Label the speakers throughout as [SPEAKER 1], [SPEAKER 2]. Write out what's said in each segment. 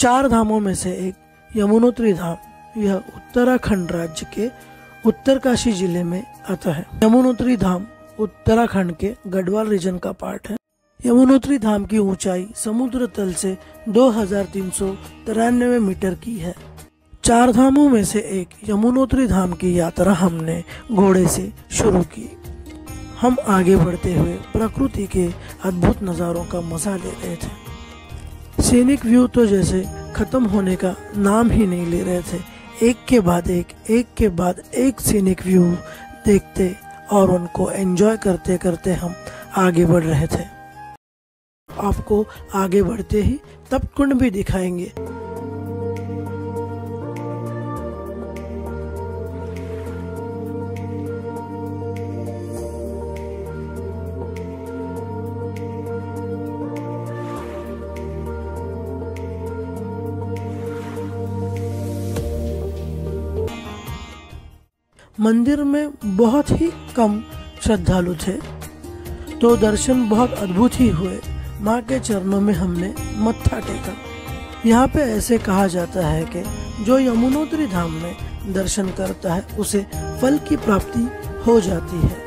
[SPEAKER 1] चार धामों में से एक यमुनोत्री धाम, यह उत्तराखंड राज्य के उत्तरकाशी जिले में आता है। यमुनोत्री धाम उत्तराखंड के गढ़वाल रीजन का पार्ट है। यमुनोत्री धाम की ऊंचाई समुद्र तल से 2393 मीटर की है। चार धामों में से एक यमुनोत्री धाम की यात्रा हमने घोड़े से शुरू की। हम आगे बढ़ते हुए प्रकृति के अद्भुत नज़ारों का मजा ले रहे थे। सीनिक व्यू तो जैसे खत्म होने का नाम ही नहीं ले रहे थे। एक के बाद एक सीनिक व्यू देखते और उनको एंजॉय करते करते हम आगे बढ़ रहे थे। आपको आगे बढ़ते ही तप्तकुंड भी दिखाएंगे। मंदिर में बहुत ही कम श्रद्धालु थे, तो दर्शन बहुत अद्भुत ही हुए। माँ के चरणों में हमने मत्था टेका। यहाँ पे ऐसे कहा जाता है कि जो यमुनोत्री धाम में दर्शन करता है उसे फल की प्राप्ति हो जाती है।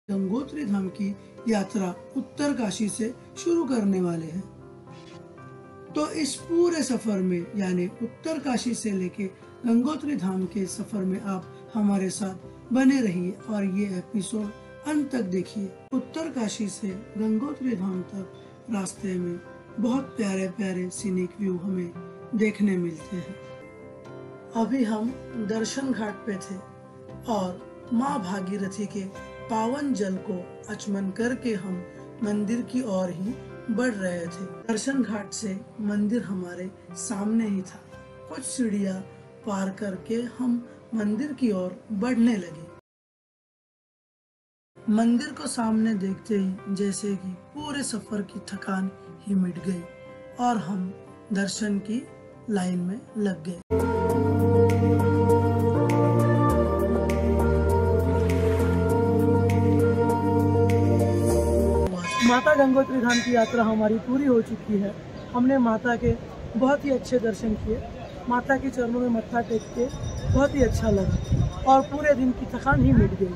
[SPEAKER 1] गंगोत्री धाम की यात्रा उत्तरकाशी से शुरू करने वाले हैं, तो इस पूरे सफर में यानी उत्तरकाशी से लेके गंगोत्री धाम के सफर में आप हमारे साथ बने रहिए और ये एपिसोड अंत तक देखिए। उत्तरकाशी से गंगोत्री धाम तक रास्ते में बहुत प्यारे प्यारे सीनिक व्यू हमें देखने मिलते हैं। अभी हम दर्शन घाट पे थे और माँ भागीरथी के पावन जल को आचमन करके हम मंदिर की ओर ही बढ़ रहे थे। दर्शन घाट से मंदिर हमारे सामने ही था। कुछ सीढ़ियाँ पार करके हम मंदिर की ओर बढ़ने लगे। मंदिर को सामने देखते ही जैसे कि पूरे सफर की थकान ही मिट गई और हम दर्शन की लाइन में लग गए। माता गंगोत्री धाम की यात्रा हमारी पूरी हो चुकी है। हमने माता के बहुत ही अच्छे दर्शन किए। माता के चरणों में मत्था टेक के बहुत ही अच्छा लगा और पूरे दिन की थकान ही मिट गई।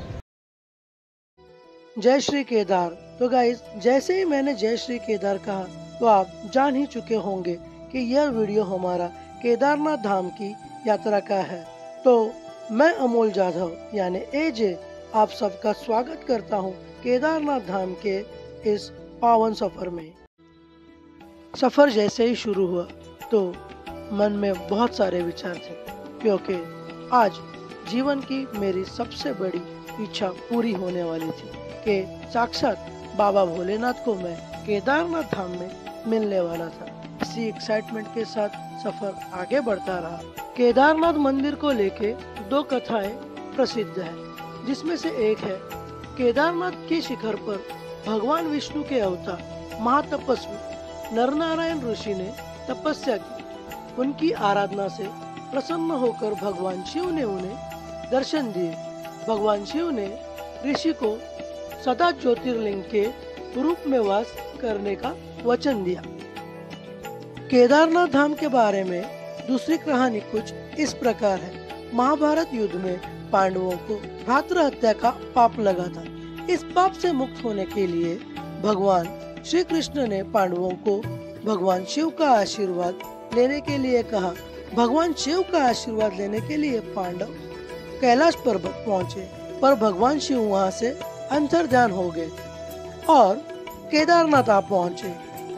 [SPEAKER 1] जय श्री केदार। तो गाइस, जैसे ही मैंने जय श्री केदार कहा तो आप जान ही चुके होंगे कि यह वीडियो हमारा केदारनाथ धाम की यात्रा का है। तो मैं अमोल जाधव यानी एजे आप सबका स्वागत करता हूँ केदारनाथ धाम के इस पावन सफर में। सफर जैसे ही शुरू हुआ तो मन में बहुत सारे विचार थे, क्योंकि आज जीवन की मेरी सबसे बड़ी इच्छा पूरी होने वाली थी कि साक्षात बाबा भोलेनाथ को मैं केदारनाथ धाम में मिलने वाला था। इसी एक्साइटमेंट के साथ सफर आगे बढ़ता रहा। केदारनाथ मंदिर को लेके दो कथाएं प्रसिद्ध हैं, जिसमें से एक है केदारनाथ के शिखर पर भगवान विष्णु के अवतार महातपस्वी नरनारायण ऋषि ने तपस्या की। उनकी आराधना से प्रसन्न होकर भगवान शिव ने उन्हें दर्शन दिए। भगवान शिव ने ऋषि को सदा ज्योतिर्लिंग के रूप में वास करने का वचन दिया। केदारनाथ धाम के बारे में दूसरी कहानी कुछ इस प्रकार है। महाभारत युद्ध में पांडवों को भ्रातृ हत्या का पाप लगा था। इस पाप से मुक्त होने के लिए भगवान श्री कृष्ण ने पांडवों को भगवान शिव का आशीर्वाद लेने के लिए कहा। भगवान शिव का आशीर्वाद लेने के लिए पांडव कैलाश पर्वत पहुँचे, पर भगवान शिव वहाँ से अंतर्ध्यान हो गए और केदारनाथ आ पहुँचे।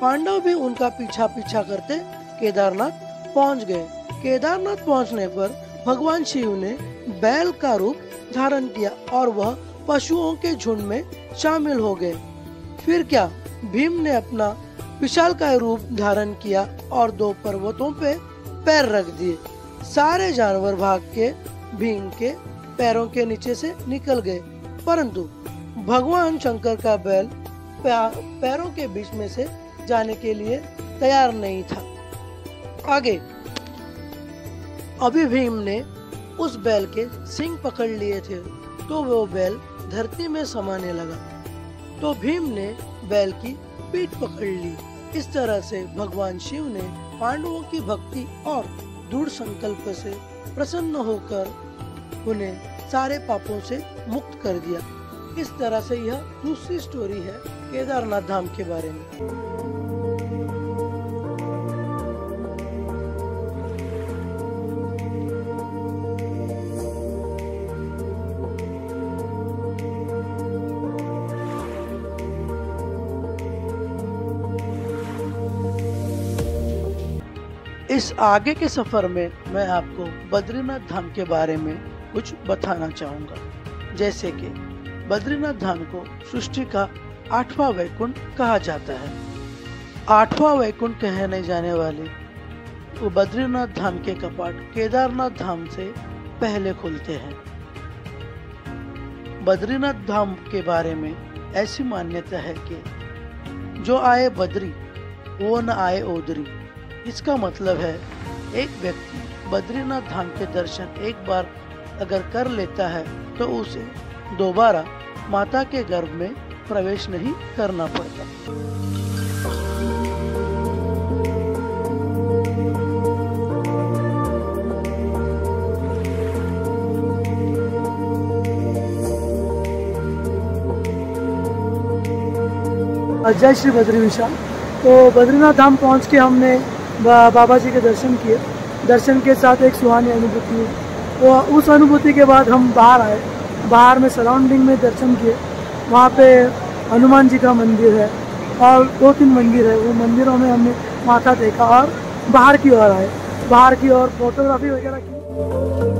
[SPEAKER 1] पांडव भी उनका पीछा करते केदारनाथ पहुँच गए। केदारनाथ पहुँचने पर भगवान शिव ने बैल का रूप धारण किया और वह पशुओं के झुंड में शामिल हो गए। फिर क्या, भीम ने अपना विशालकाय रूप धारण किया और दो पर्वतों पे पैर रख दिए। सारे जानवर भाग के भीम के पैरों के नीचे से निकल गए, परंतु भगवान शंकर का बैल पैरों के बीच में से जाने के लिए तैयार नहीं था। आगे अभी भीम ने उस बैल के सींग पकड़ लिए थे, तो वो बैल धरती में समाने लगा। तो भीम ने बैल की पीठ पकड़ ली इस तरह से भगवान शिव ने पांडवों की भक्ति और दृढ़ संकल्प से प्रसन्न होकर उन्हें सारे पापों से मुक्त कर दिया। इस तरह से यह दूसरी स्टोरी है केदारनाथ धाम के बारे में। इस आगे के सफर में मैं आपको बद्रीनाथ धाम के बारे में कुछ बताना चाहूँगा। जैसे कि बद्रीनाथ धाम को सृष्टि का 8वां वैकुंठ कहा जाता है। 8वां वैकुंठ कहने जाने वाले वो बद्रीनाथ धाम के कपाट केदारनाथ धाम से पहले खुलते हैं। बद्रीनाथ धाम के बारे में ऐसी मान्यता है कि जो आए बद्री वो न आए ओदरी। इसका मतलब है एक व्यक्ति बद्रीनाथ धाम के दर्शन एक बार अगर कर लेता है तो उसे दोबारा माता के गर्भ में प्रवेश नहीं करना पड़ता।
[SPEAKER 2] जय श्री बद्री विशाल। तो बद्रीनाथ धाम पहुंच के हमने बाबा जी के दर्शन किए। दर्शन के साथ एक सुहानी अनुभूति हुई। तो उस अनुभूति के बाद हम बाहर आए। बाहर में सराउंडिंग में दर्शन किए। वहाँ पे हनुमान जी का मंदिर है और 2-3 मंदिर है। वो मंदिरों में हमने माथा टेका और बाहर की ओर आए। बाहर की ओर फोटोग्राफी वगैरह की।